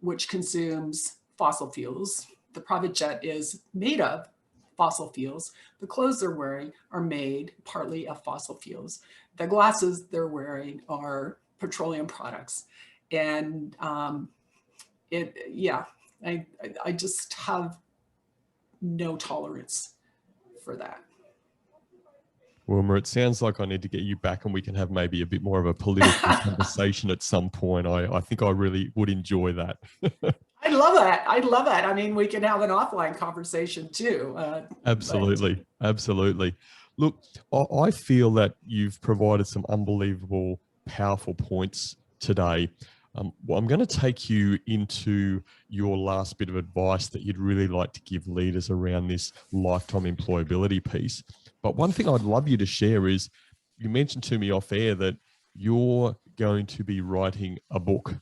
which consumes fossil fuels. The private jet is made of fossil fuels. The clothes they're wearing are made partly of fossil fuels. The glasses they're wearing are petroleum products. And I just have no tolerance for that. Wilma, it sounds like I need to get you back and we can have maybe a bit more of a political conversation at some point. I think I really would enjoy that. I'd love that. I'd love that. We can have an offline conversation too. Absolutely. Look, I feel that you've provided some unbelievable, powerful points today. Well, I'm going to take you into your last bit of advice that you'd really like to give leaders around this lifetime employability piece. But one thing I'd love you to share is you mentioned to me off air that you're going to be writing a book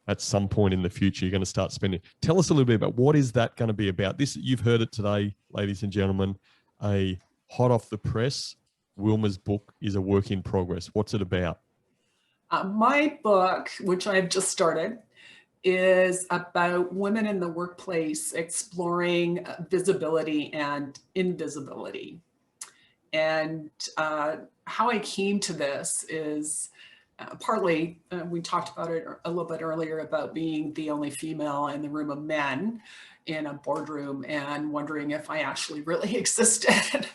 at some point in the future. You're going to start spending. Tell us a little bit about what is that going to be about. This, you've heard it today, ladies and gentlemen, a hot off the press. Wilma's book is a work in progress. What's it about? My book, which I've just started, is about women in the workplace exploring visibility and invisibility. And how I came to this is partly, we talked about it a little bit earlier about being the only female in the room of men in a boardroom and wondering if I actually really existed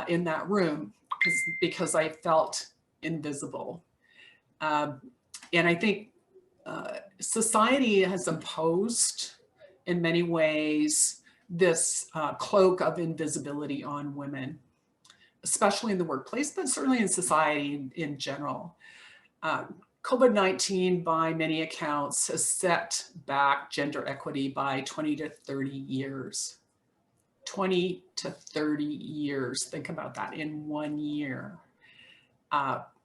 in that room because I felt invisible. And I think society has imposed, in many ways, this cloak of invisibility on women, especially in the workplace, but certainly in society in general. COVID-19, by many accounts, has set back gender equity by 20 to 30 years. 20 to 30 years. Think about that in 1 year.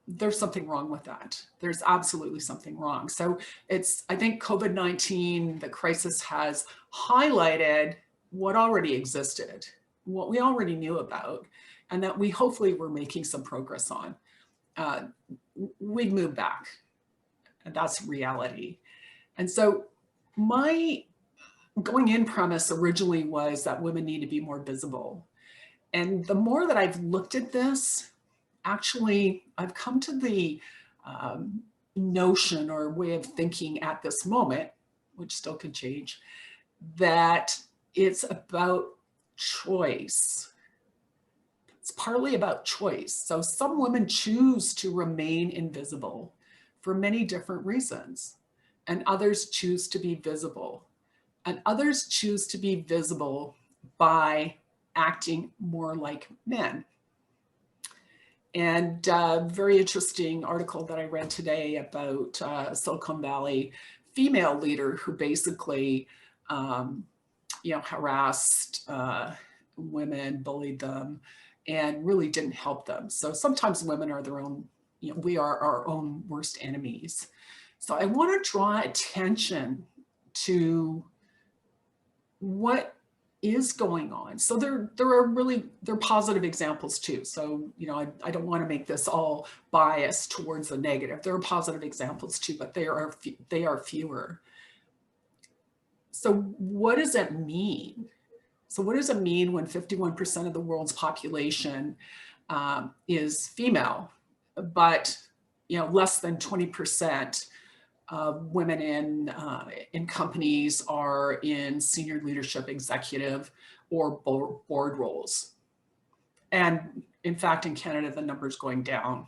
There's something wrong with that. There's absolutely something wrong. So I think COVID-19, the crisis has highlighted what already existed, what we already knew about, and that we hopefully were making some progress on. We've moved back, and that's reality. And so my going in premise originally was that women need to be more visible. And the more that I've looked at this, actually, I've come to the notion or way of thinking at this moment, which still could change, that it's about choice. It's partly about choice. So some women choose to remain invisible for many different reasons, and others choose to be visible. And others choose to be visible by acting more like men. And a very interesting article that I read today about a Silicon Valley female leader who basically, harassed women, bullied them, and really didn't help them. So sometimes women are their own, we are our own worst enemies. So I want to draw attention to what is going on. So there are positive examples too. So, I don't want to make this all biased towards the negative. There are positive examples too, but they are fewer. So what does that mean? So what does it mean when 51% of the world's population is female, but less than 20% of women in companies are in senior leadership, executive, or board roles? And in fact, in Canada, the number's going down.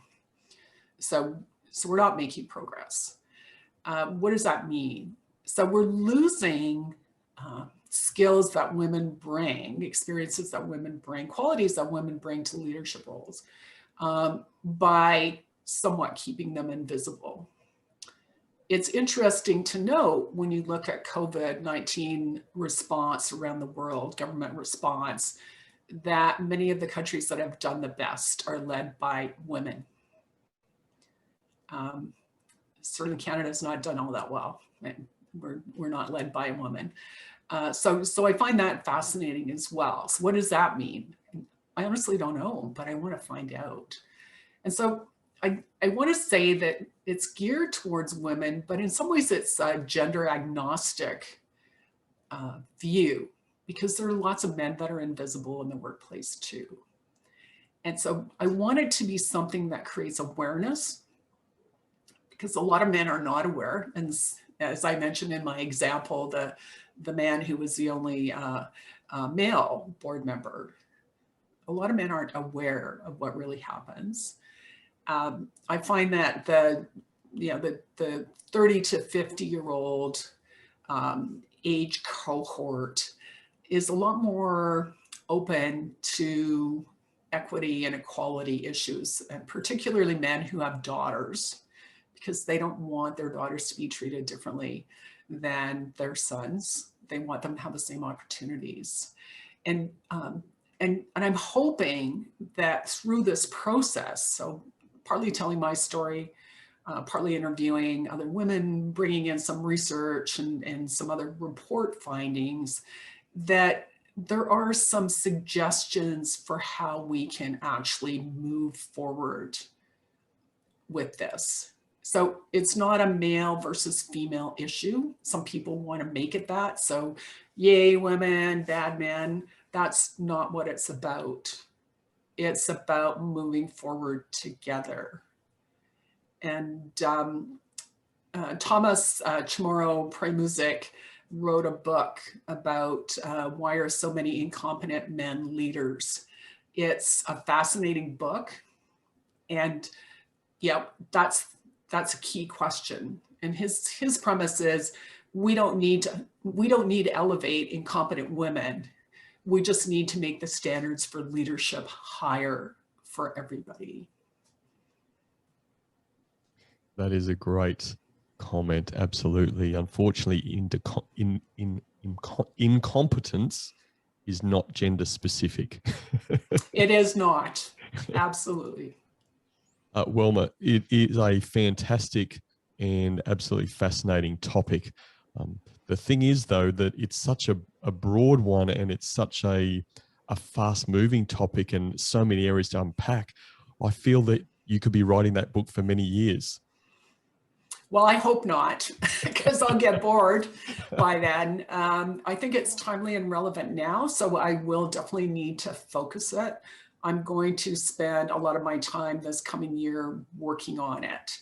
So we're not making progress. What does that mean? So we're losing skills that women bring, experiences that women bring, qualities that women bring to leadership roles by somewhat keeping them invisible. It's interesting to note when you look at COVID-19 response around the world, government response, that many of the countries that have done the best are led by women. Certainly Canada's not done all that well. We're not led by a woman. So I find that fascinating as well. So what does that mean? I honestly don't know, but I want to find out. And so I want to say that it's geared towards women, but in some ways it's a gender agnostic view, because there are lots of men that are invisible in the workplace too. And so I want it to be something that creates awareness, because a lot of men are not aware. And as I mentioned in my example, the man who was the only male board member, a lot of men aren't aware of what really happens. I find that the 30 to 50-year-old age cohort is a lot more open to equity and equality issues, and particularly men who have daughters, because they don't want their daughters to be treated differently than their sons. They want them to have the same opportunities. And I'm hoping that through this process, so partly telling my story, partly interviewing other women, bringing in some research and some other report findings, that there are some suggestions for how we can actually move forward with this. So it's not a male versus female issue. Some people want to make it that. So yay, women, bad men. That's not what it's about. It's about moving forward together. And Thomas Chamorro-Premuzic wrote a book about why are so many incompetent men leaders. It's a fascinating book. And yeah, that's a key question. And his premise is we don't need to elevate incompetent women. We just need to make the standards for leadership higher for everybody. That is a great comment. Absolutely. Unfortunately, incompetence is not gender specific. It is not. Absolutely. Wilma, it is a fantastic and absolutely fascinating topic. The thing is, though, that it's such a broad one, and it's such a fast-moving topic and so many areas to unpack. I feel that you could be writing that book for many years. Well, I hope not, because I'll get bored by then. I think it's timely and relevant now, so I will definitely need to focus it. I'm going to spend a lot of my time this coming year working on it,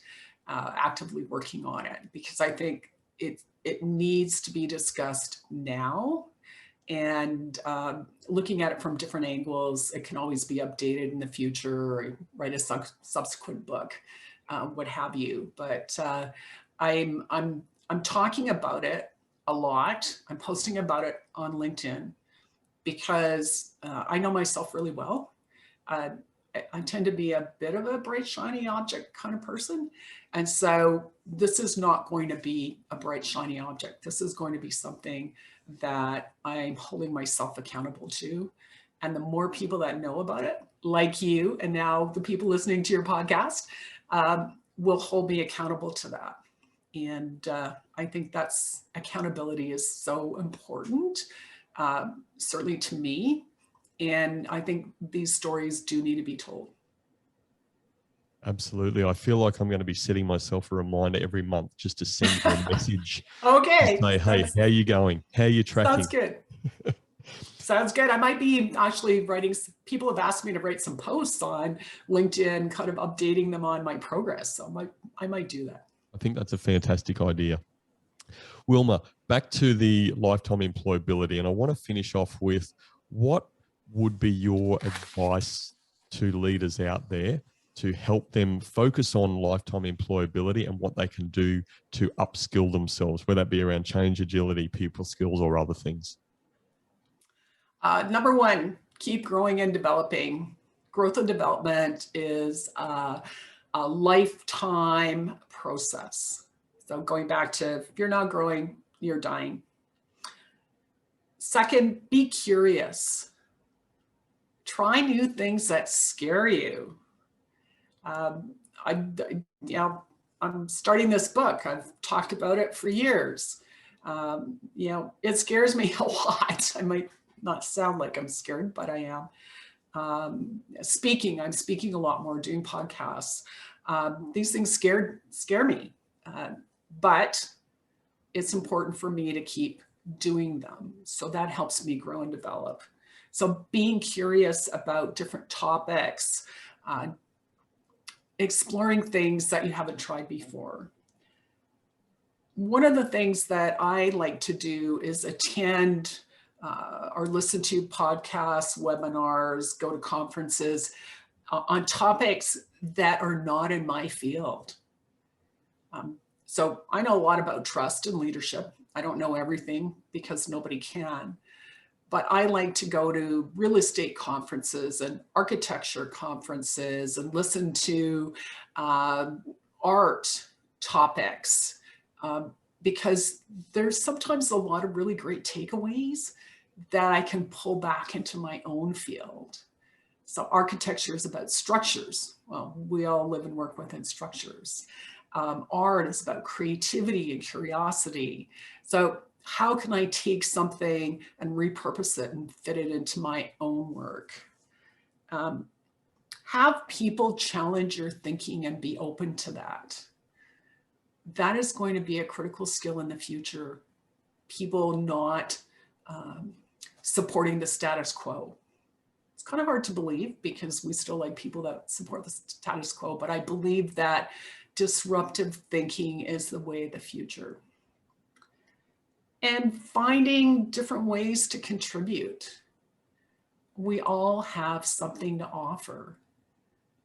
actively working on it, because I think it needs to be discussed now. And looking at it from different angles, it can always be updated in the future, or write a subsequent book. What have you, but I'm talking about it a lot. I'm posting about it on LinkedIn because I know myself really well. I tend to be a bit of a bright, shiny object kind of person. And so this is not going to be a bright, shiny object. This is going to be something that I'm holding myself accountable to. And the more people that know about it, like you, and now the people listening to your podcast, will hold me accountable to that. And I think that's accountability is so important, certainly to me. And I think these stories do need to be told. Absolutely. I feel like I'm going to be setting myself a reminder every month just to send you a message. Okay. To say, hey, how are you going? How are you tracking? Sounds good. Sounds good. I might be actually writing, people have asked me to write some posts on LinkedIn, kind of updating them on my progress. So I might do that. I think that's a fantastic idea. Wilma, back to the lifetime employability. And I want to finish off with, what would be your advice to leaders out there to help them focus on lifetime employability and what they can do to upskill themselves, whether that be around change, agility, people skills, or other things? Number one, keep growing and developing. Growth and development is a lifetime process. So going back to, if you're not growing, you're dying. Second, be curious. Try new things that scare you. I'm starting this book. I've talked about it for years. It scares me a lot. I might not sound like I'm scared, but I am. I'm speaking a lot more, doing podcasts. These things scare me, but it's important for me to keep doing them. So that helps me grow and develop. So being curious about different topics, exploring things that you haven't tried before. One of the things that I like to do is attend or listen to podcasts, webinars, go to conferences on topics that are not in my field. So I know a lot about trust and leadership. I don't know everything because nobody can, but I like to go to real estate conferences and architecture conferences and listen to art topics, because there's sometimes a lot of really great takeaways that I can pull back into my own field. So architecture is about structures. Well, we all live and work within structures. Art is about creativity and curiosity. So how can I take something and repurpose it and fit it into my own work? Have people challenge your thinking and be open to that. That is going to be a critical skill in the future. People not supporting the status quo. It's kind of hard to believe because we still like people that support the status quo, but I believe that disruptive thinking is the way of the future. And finding different ways to contribute. We all have something to offer.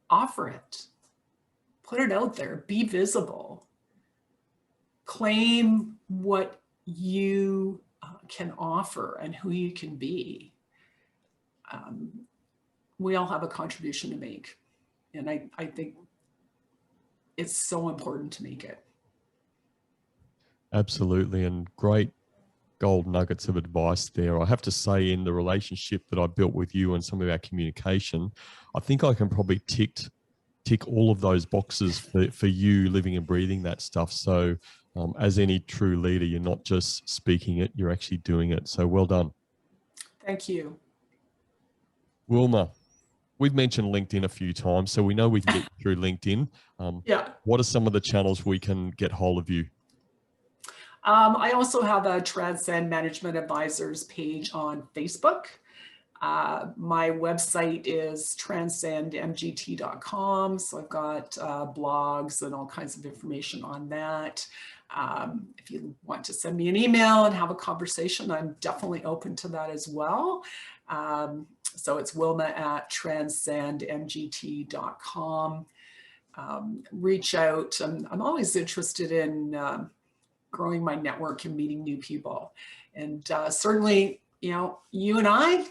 Offer it. Put it out there. Be visible. Claim what you can offer and who you can be. We all have a contribution to make. And I think it's so important to make it. Absolutely. And great gold nuggets of advice there. I have to say, in the relationship that I built with you and some of our communication, I think I can probably tick all of those boxes for you, living and breathing that stuff. So as any true leader, you're not just speaking it, you're actually doing it. So well done. Thank you. Wilma, we've mentioned LinkedIn a few times, so we know we can get through LinkedIn. Yeah. What are some of the channels we can get hold of you? I also have a Transcend Management Advisors page on Facebook. My website is transcendmgt.com. So I've got blogs and all kinds of information on that. If you want to send me an email and have a conversation, I'm definitely open to that as well. So it's wilma@transcendmgt.com. Reach out. I'm always interested in growing my network and meeting new people. And certainly, you and I,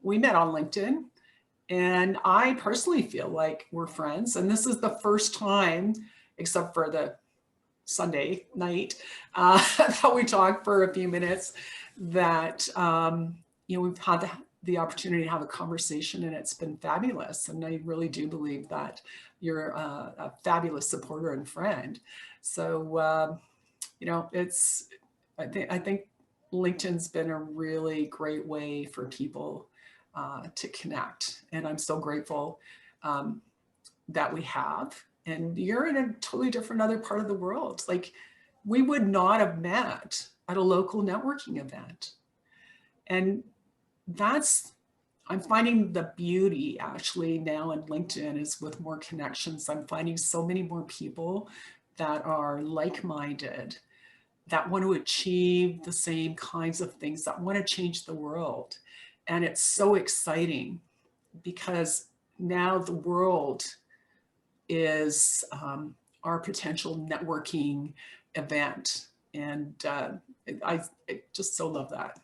we met on LinkedIn, and I personally feel like we're friends. And this is the first time, except for the Sunday night, that we talked for a few minutes, that, we've had the opportunity to have a conversation, and it's been fabulous. And I really do believe that you're a fabulous supporter and friend. So, I think LinkedIn's been a really great way for people to connect. And I'm so grateful that we have. And you're in a totally different other part of the world. Like, we would not have met at a local networking event. And I'm finding the beauty actually now in LinkedIn is with more connections. I'm finding so many more people that are like-minded, that want to achieve the same kinds of things, that want to change the world. And it's so exciting because now the world is our potential networking event. And I just so love that.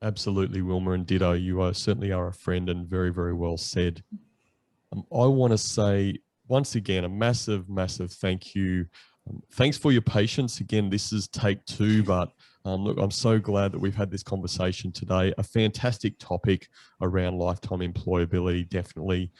Absolutely, Wilma, and ditto. You certainly are a friend, and very, very well said. I want to say once again, a massive, massive thank you. Thanks for your patience. Again, this is take 2, but look, I'm so glad that we've had this conversation today. A fantastic topic around lifetime employability. Definitely,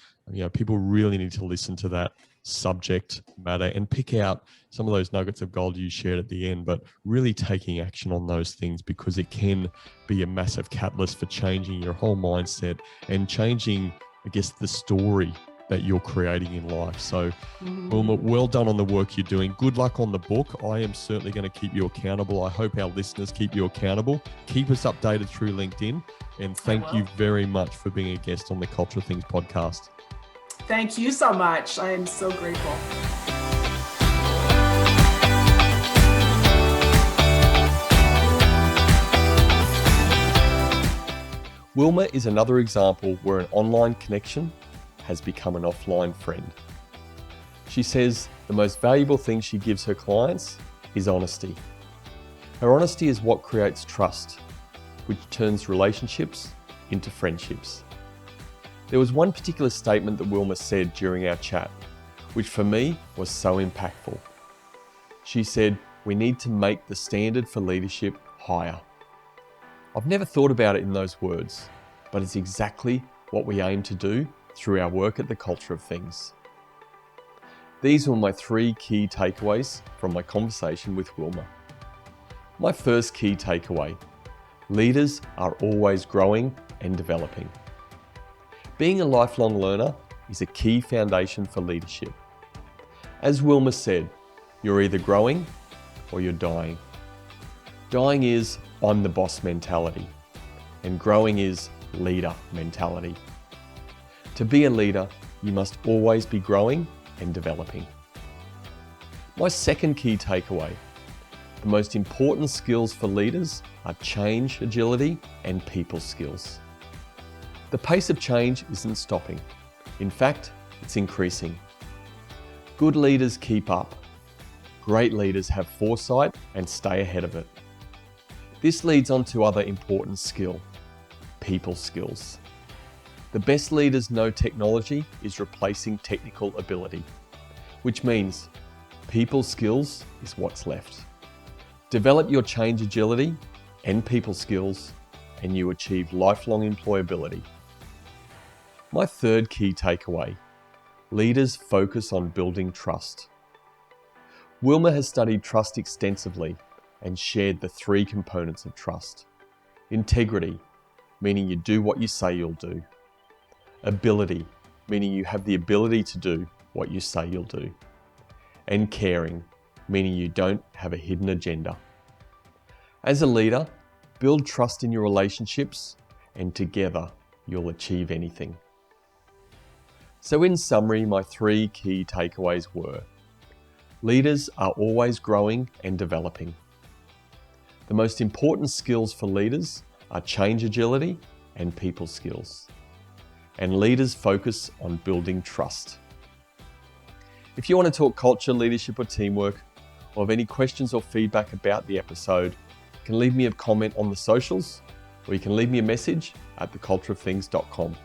people really need to listen to that subject matter and pick out some of those nuggets of gold you shared at the end, but really taking action on those things, because it can be a massive catalyst for changing your whole mindset and changing, I guess, the story that you're creating in life. So, Wilma, well done on the work you're doing. Good luck on the book. I am certainly going to keep you accountable. I hope our listeners keep you accountable. Keep us updated through LinkedIn. And thank you very much for being a guest on the Cultural Things podcast. Thank you so much. I am so grateful. Wilma is another example where an online connection has become an offline friend. She says the most valuable thing she gives her clients is honesty. Her honesty is what creates trust, which turns relationships into friendships. There was one particular statement that Wilma said during our chat, which for me was so impactful. She said, "We need to make the standard for leadership higher." I've never thought about it in those words, but it's exactly what we aim to do through our work at the Culture of Things. These were my 3 key takeaways from my conversation with Wilma. My first key takeaway: leaders are always growing and developing. Being a lifelong learner is a key foundation for leadership. As Wilma said, you're either growing or you're dying. Dying is "I'm the boss" mentality, and growing is leader mentality. To be a leader, you must always be growing and developing. My second key takeaway: the most important skills for leaders are change agility and people skills. The pace of change isn't stopping. In fact, it's increasing. Good leaders keep up. Great leaders have foresight and stay ahead of it. This leads on to other important skill: people skills. The best leaders know technology is replacing technical ability, which means people skills is what's left. Develop your change agility and people skills, and you achieve lifelong employability. My third key takeaway: leaders focus on building trust. Wilma has studied trust extensively and shared the 3 components of trust. Integrity, meaning you do what you say you'll do. Ability, meaning you have the ability to do what you say you'll do. And caring, meaning you don't have a hidden agenda. As a leader, build trust in your relationships, and together you'll achieve anything. So in summary, my 3 key takeaways were: leaders are always growing and developing. The most important skills for leaders are change agility and people skills. And leaders focus on building trust. If you want to talk culture, leadership, or teamwork, or have any questions or feedback about the episode, you can leave me a comment on the socials, or you can leave me a message at thecultureofthings.com.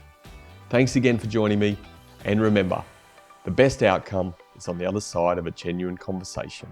Thanks again for joining me, and remember, the best outcome is on the other side of a genuine conversation.